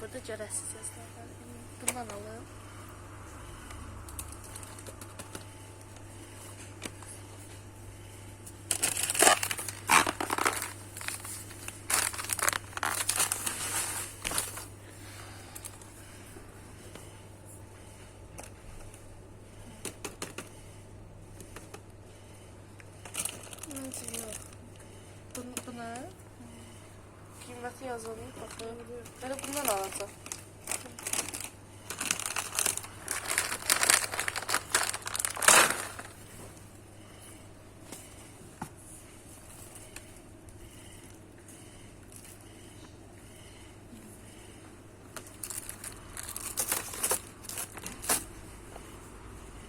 Burada görəsiz yazılar var. Bundan alım. Buna kıymeti yazalım. Bakın. Ben de bundan alacağım.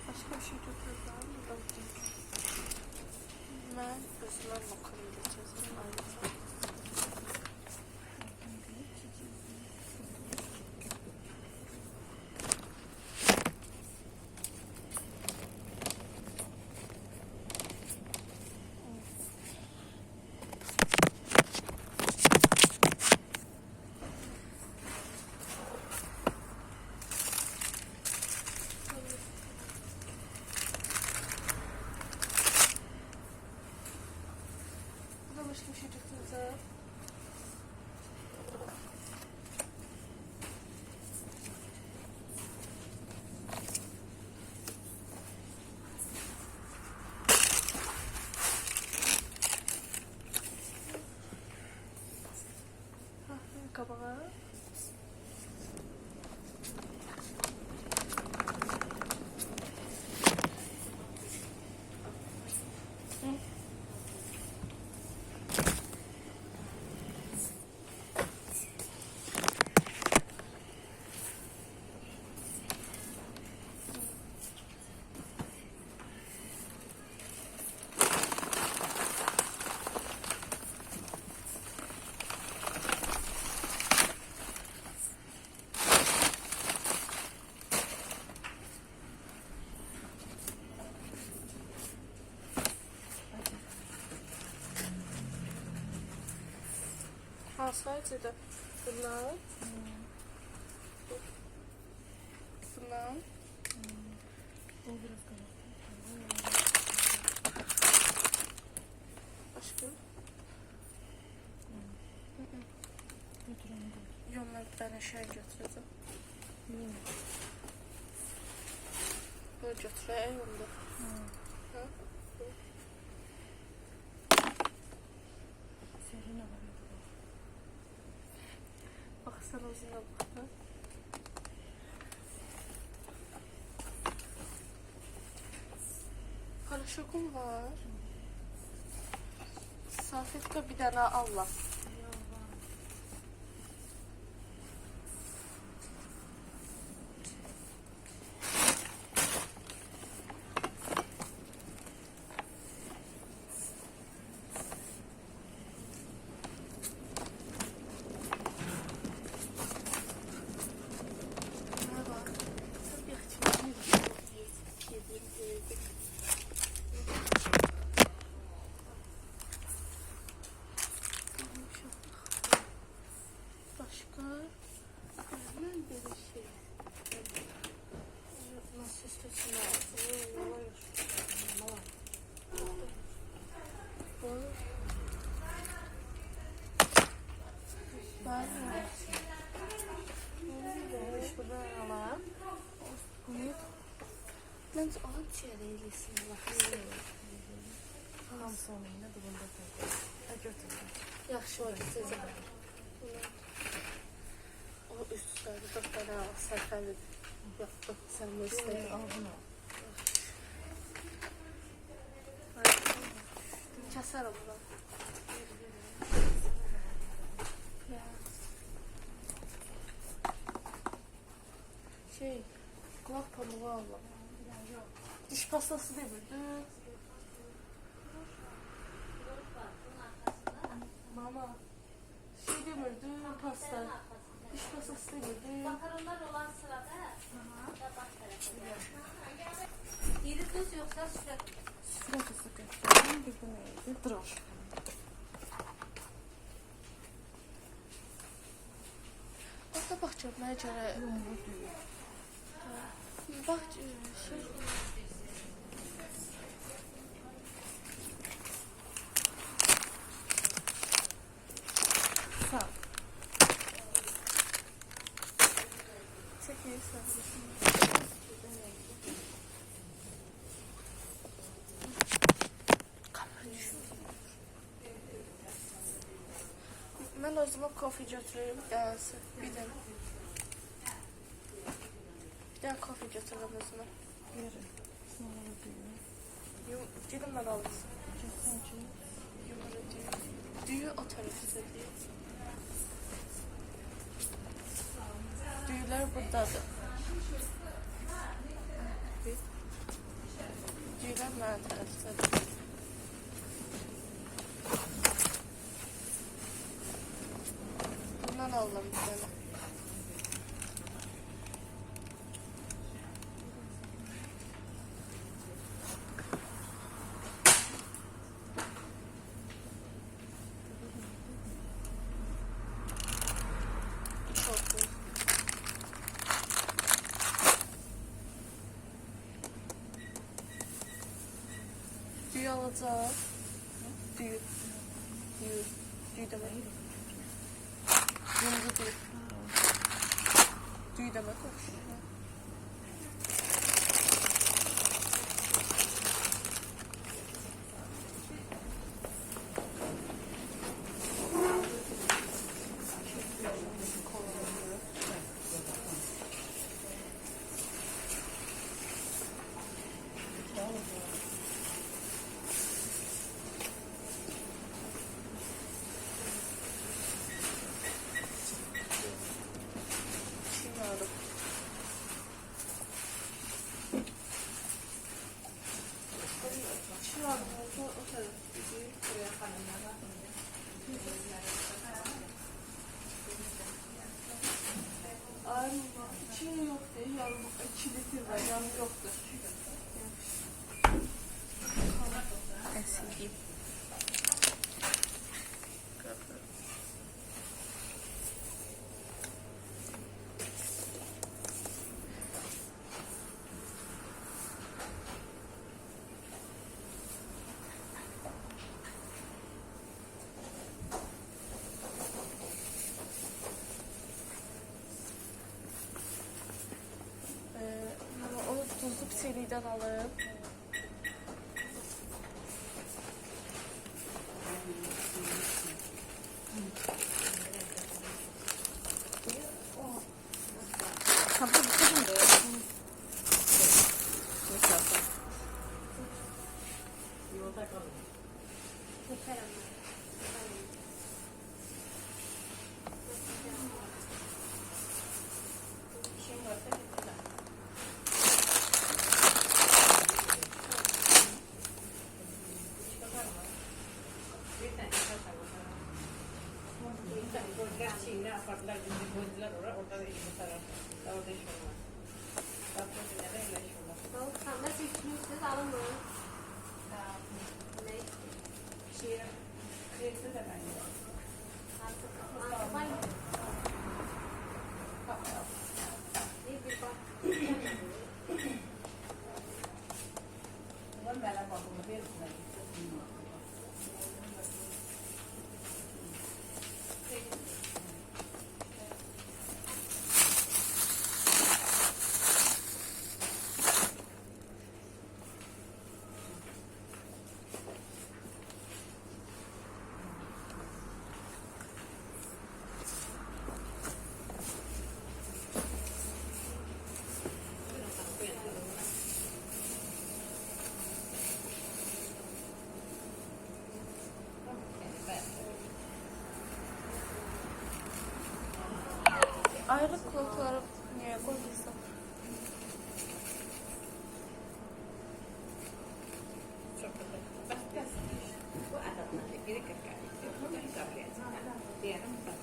Başka bir şey götürürler mi? Ben özümden bakarım geçeceğim. Ayrıca. Başka bir şey tuttuğunuzda kabağa sadece de bunlar bunlar başka yollar ben şey götüreceğim böyle götüreyim onda bak sen özüne bak paraşokum var salfetka bir tane Allah Bence alıp çeyreğlisin. Tam sonunda dibinde koydum. Götürdüm. Yaxşı var size. O üstləri də belə səhvəli yapdı. Sən bu üstləri al bunu. Kəsərəm bunu. Kulaq pamuğu Allah. Diş pastası demirdi. Mama. Demirdi pasta. Diş pastası demirdi. Makaronlar olan sırada. Yedi tuz yoksa süre. Süre tuzu götürdüm. Bir de neydi? Droş. Bak Burada bax görməyə görə. Yumru düyü. Bax şey. Sağ. Çəkirsən. Mən özümə kofe götürürüm, bir dənəsi. Bir dənə. Bir dənə kofe götürürüm özümə. Yeri. Yumru düyü. Gedin mən alırsın. Kesin ki. Yumru düyü. Düyü o tərəfdə deyil. Düyülər buradadır. Düyülər mənim tərəfdədir. Bundan alalım bir tane. Çok iyi. Düğü alacağız. Düğü. Düğü. Düğü demek. Yumru düğü. Düğü demek o. Ay, içine yok değil, yarım kilitli var, yanı yoktur. Eski. Onu tuzlu bir seriden alalım. Tabii bitirdim de. Nasıl içiyorsunuz? Alın mı? Ne? Şiir. Kredi de bence. Artık var mı? İyi bir bak. Ulan ben bakımı bir Ayrı koltukları niye koyduysam? Bu adamlar geri kakar. Bu da kakar. Diyelim bak.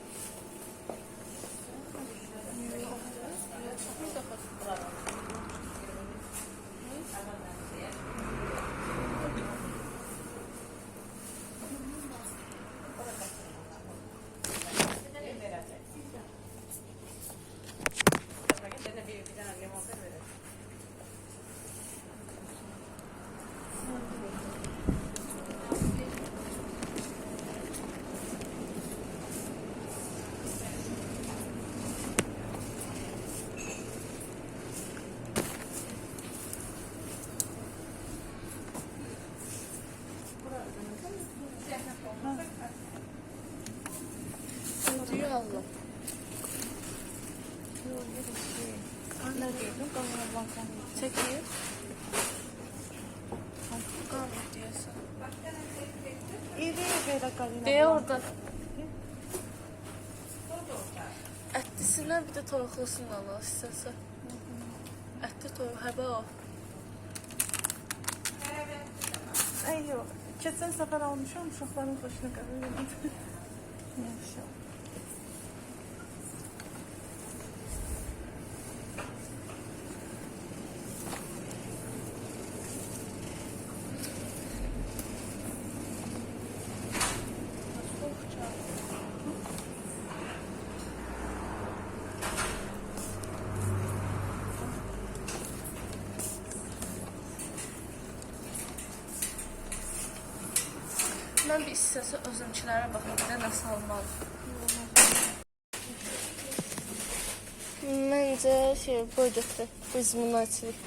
Nə deyirdim? Qanına bankanı Çəkir. Qalır deyəsən. İri belə qalina. Deyə orada. Ətlisindən bir də toyuqlusundan al istəsə. Ətli toyuq həbə o. Ay yox. Keçən səfər almışam, uşaqların xoşuna gəlir. Yaxşı. Mən bir istəsə özümkilərə baxım, bir də nə salmalı. Məncə boy götürək, biz bunu açırıq.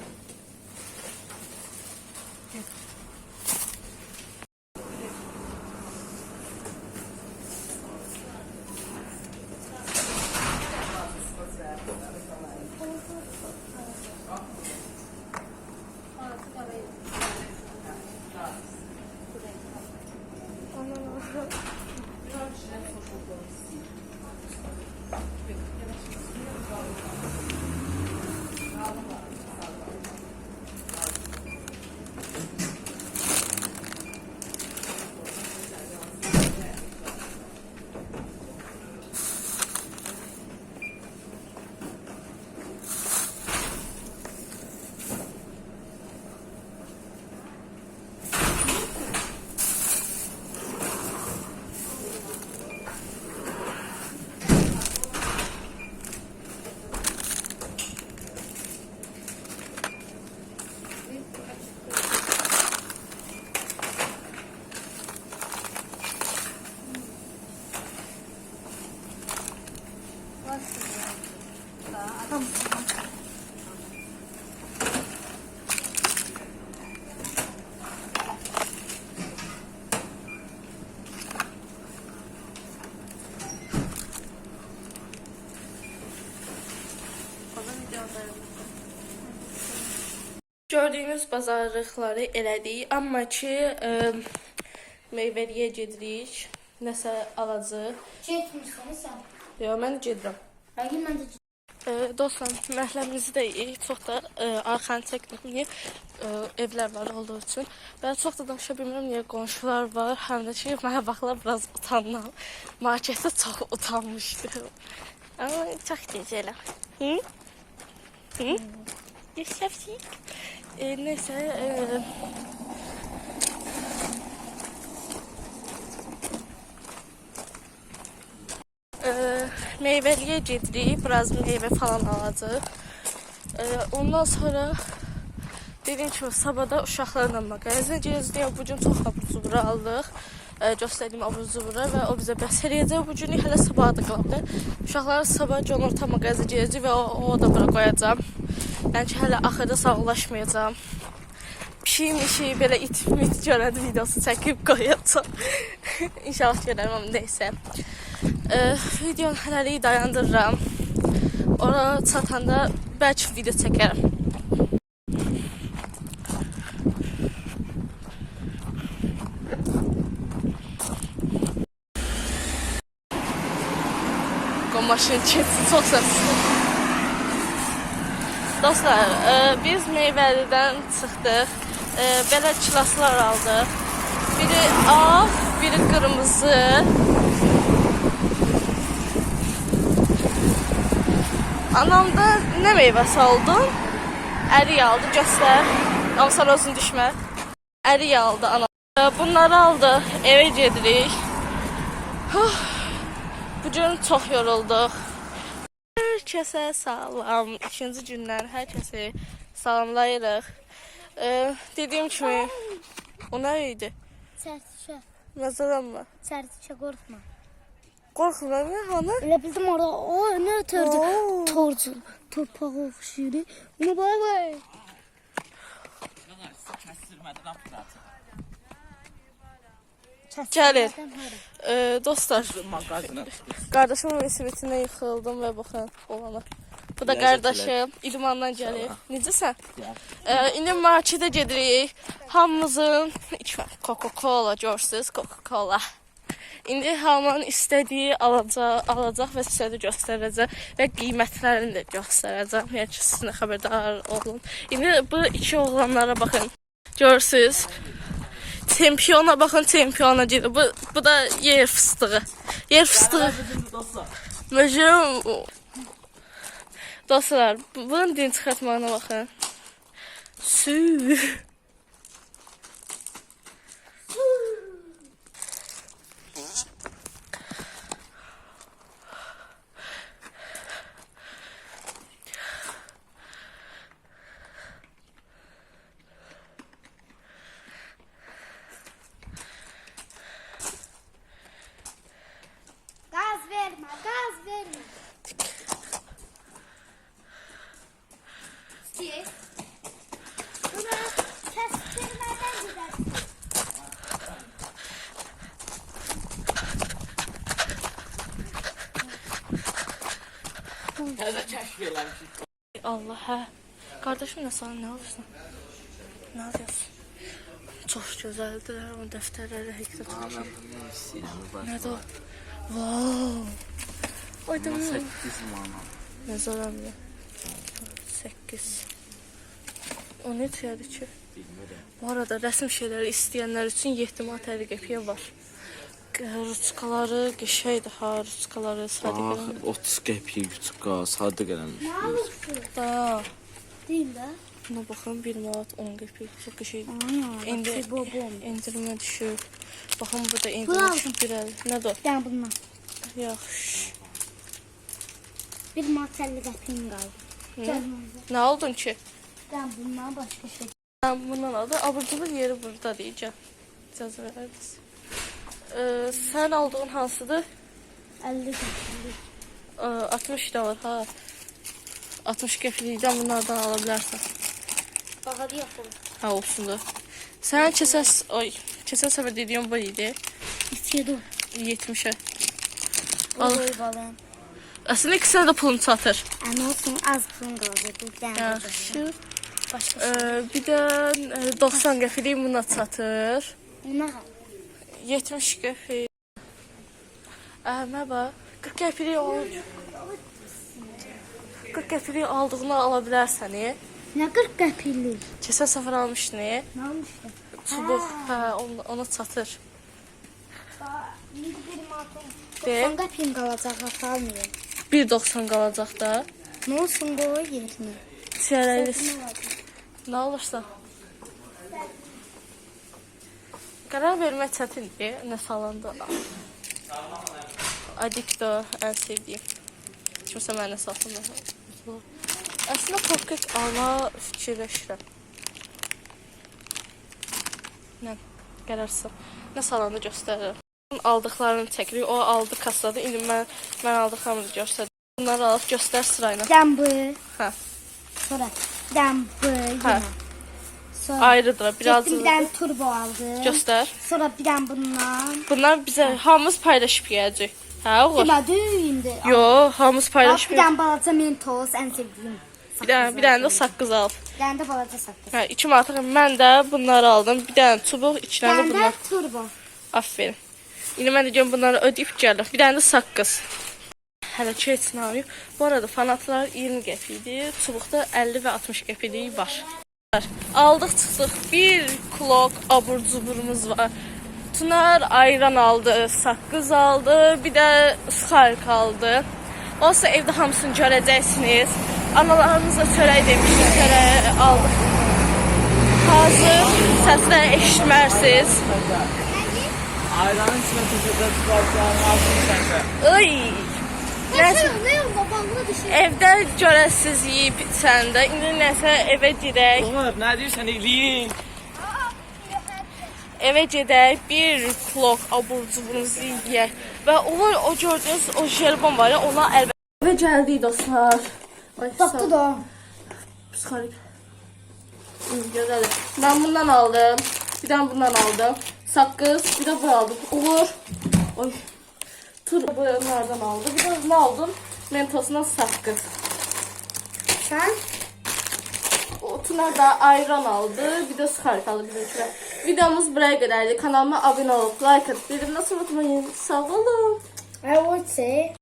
Gördüyünüz bazarlıqları elədik, amma ki meyvəliyə gedirik, nəsə alacaq. Getmirsən sən. Yox, mən də gedirəm. Həqiqi mən də Dostlar, məhəlləmizi də çox da arxanı çəkməyim, evlər var olduğu üçün. Ben çox da danışa bilmirəm, niyə qonşular var, həm də ki, mənə baxılar biraz utanmam. Marketdə çox utanmışdım. Amma çox gözəl. Hı? Hı? Yaşasın. Neyse, meyvəliyə gedirik, biraz meyvə falan alacaq. Ondan sonra dediyim kimi sabahda uşaqlarla mağazaya gezdik. Bugün çox abur cubur aldıq. Göstərdiyim abur cubura və o bizə bəs eləyəcək. Bugün hələ sabah da qaldı. Uşaqları sabah John orta mağazaya gezdik və o da bura qoyacağam. Yəni ki, hələ axırda sağlaşmayacağam. Pişik belə it görədi videosu çəkib qoyacağam. İnşallah görərəm, amma neysə. Videonu hələlik dayandırıram. Ora çatanda bəlkə video çəkərəm. Maşın keçsin, çox səsli. Dostlar, biz meyvəlidən çıxdıq. Belə kilaslar aldıq. Biri ağ, biri qırmızı. Anam da nə meyvəsi aldın? Ərik aldı, göstər. Amma sana özün düşmə. Ərik aldı anam. Bunları aldı, evə gedirik. Bugün çox yorulduq. Hər kəsə salam. İkinci gündən hər kəsi salamlayırıq. Dediyim kimi, o nə idi? Sərtişə. Nəzərəmə. Sərtişə qorxma. Qorxma, nə hanı? Elə bildim orada, o nə ötürdü? Torcu, torpağı oxşuydu. Buna bay. Gəlir. Dostlar, qardaşımın velosipedindən yıxıldım və baxın olana. Bu da qardaşım. İdmandan gəlir. Necəsən? İndi marketə gedirik. Hamımızın Coca-Cola görürsüz, Coca-Cola. İndi hamının istədiyi alacaq və sizə də göstərəcək və qiymətlərini də göstərəcəm. Yəni ki, sizin xəbərdar olun. İndi bu iki oğlanlara baxın. Görürsüz. Çempiona baxın, çempiona gedir. Bu da yer fıstığı. Yer fıstığı. Məcəm. Dostlar, bunun din çıxartmağına baxın. Sü. Gaz verme, gaz verme. Steve. Buna kestirmeden gidersin. Hələ kəşf eləmişik. Allah, hə. Qardaşım nə sana, nə olursun? Nə yapıyorsun? Çox gözəldir, o dəftərləri həqiqət olacaq. Mən istəyirəm bu Nədir o? Wow. Ay da 8 manat. nə zararlı. 8. O ne tüyədir ki? Bilmirəm. Bu arada rəsm şeyləri istəyənlər üçün 7 manat 50 qəpiyə var. Ruçkaları qəşəngdir ha, ruçkaları sadə Bax, qələm. 30 qəpik ruçka, sadə qələm. Da. Değil de. Buna baxın 1 manat 10 qəpik. Çox qəşəngdir. Ana, İndi hepsi bobom. endirmə düşür. Baxın burada Bunu endirmə aldım. düşür bir əl. Nədir o? Ben bundan. Yaxşı. Bir materli kapayım kaldı. Nə aldın ki? Ben bundan başka şey. Ben bundan aldım. Abırcılıq yeri burada diyeceğim. İcazə verərdiniz. Sən aldığın hansıdır? 50 kapayım. 60 da var ha. 60 qəpiklikdən bunlardan ala bilərsən. Bahalı yapalım. Ha olsun da. Sən keçən səfər dediyin bu idi. İstiyordum. 70'e. Al. Al. Balım. Aslında ikisine de pulunu çatır. Ama olsun az pulun kaldı. Bir tane Yaxşı. başka şey. Bir de 90 qəpiklik buna çatır. Ona al. 70 qəpik. Mərhaba. 40 qəpiklik olur. 40 qəpiklik aldığını ala bilərsən. Ne 40 kapillik. Keçən səfər almışdın. Ne olmuştu? Çubuq, hə, ona çatır. Bir matım. De. 90 kapim kalacak kalmıyor. 1.90 qalacaq da. Ne olsun bu yerine? Çiyərəyiz. Nə olursa. Qərar vermək çətindir. Nə salanda. Adikto ən sevdiyim. Kimsə mənə satın. Əslində pocket ala fikirləşirəm. Nə? Qərarsın. Nə salanda göstərirəm. Aldıqlarını çəkirik. O aldı kassadır. İndi mən aldıqlarımı göstərdim. Bunları alıb göstər sırayla. Dambı. Hə. Sonra dambı Hə. yine. Sonra Ayrıdır. Biraz gittim bir tane turbo aldım. göstər. Sonra bir tane bundan. Bunlar bizə hamımız paylaşıb yeyəcək. Hə, oğul? Dima düğünde. Yo, hamımız paylaşıb Bir yeyəcək. tane balaca mentos en sevdiğim. Bir dənə də saqqız al. Bir tane de balaca sakız. Hə, 2 manat. Mən də bunları aldım. Bir dənə çubuq, 2 Bir dənə tane də bunlar. de turbo. Aferin. İndi mən deyəcəm bunları ödəyib gəlirəm. Bir dənə də saqqız. Hələ ki heç nə almayım. Bu arada fanatlar 20 qəpikdir. Çubuqda 50 və 60 qəpiklik var. Aldıq çıxdıq. Bir klok abur cuburumuz var. Tunar ayran aldı, saqqız aldı, bir də sıxarıq aldı. Olsa evdə hamısını görəcəksiniz. Analarımızla çörək demişdik, çörək aldıq. Hazır, səsləri eşitmərsiniz. Ayranın içine tuzluda tutarsan, altını sənsə. Ay! Nəsə, Ne yol babamla düşün. evdə görəsiz yeyib içəndə. İndi nəsə evə gedək. Oğlum, nə deyirsən, eləyin. Evə gedək, bir klok abur cuburunuzu yeyək. Və o gördüyünüz o jelbon var ya, ona əlbəttə. Evə gəldik dostlar. Ay, Tatlı da. Sıxarıq. Gözəl. Mən bundan aldım. Bir dənə bundan aldım. Saqqız, bir də bu aldım. Olur. Oy. Tur bunlardan aldım. Bir də bunu aldım. Mentosundan saqqız. Sən? O Tuna da ayran aldı. Bir de skarkalı bizimkiler. Videomuz buraya kadardı. Kanalıma abone olup like atıp bildirimleri unutmayın. Sağ olun. I would say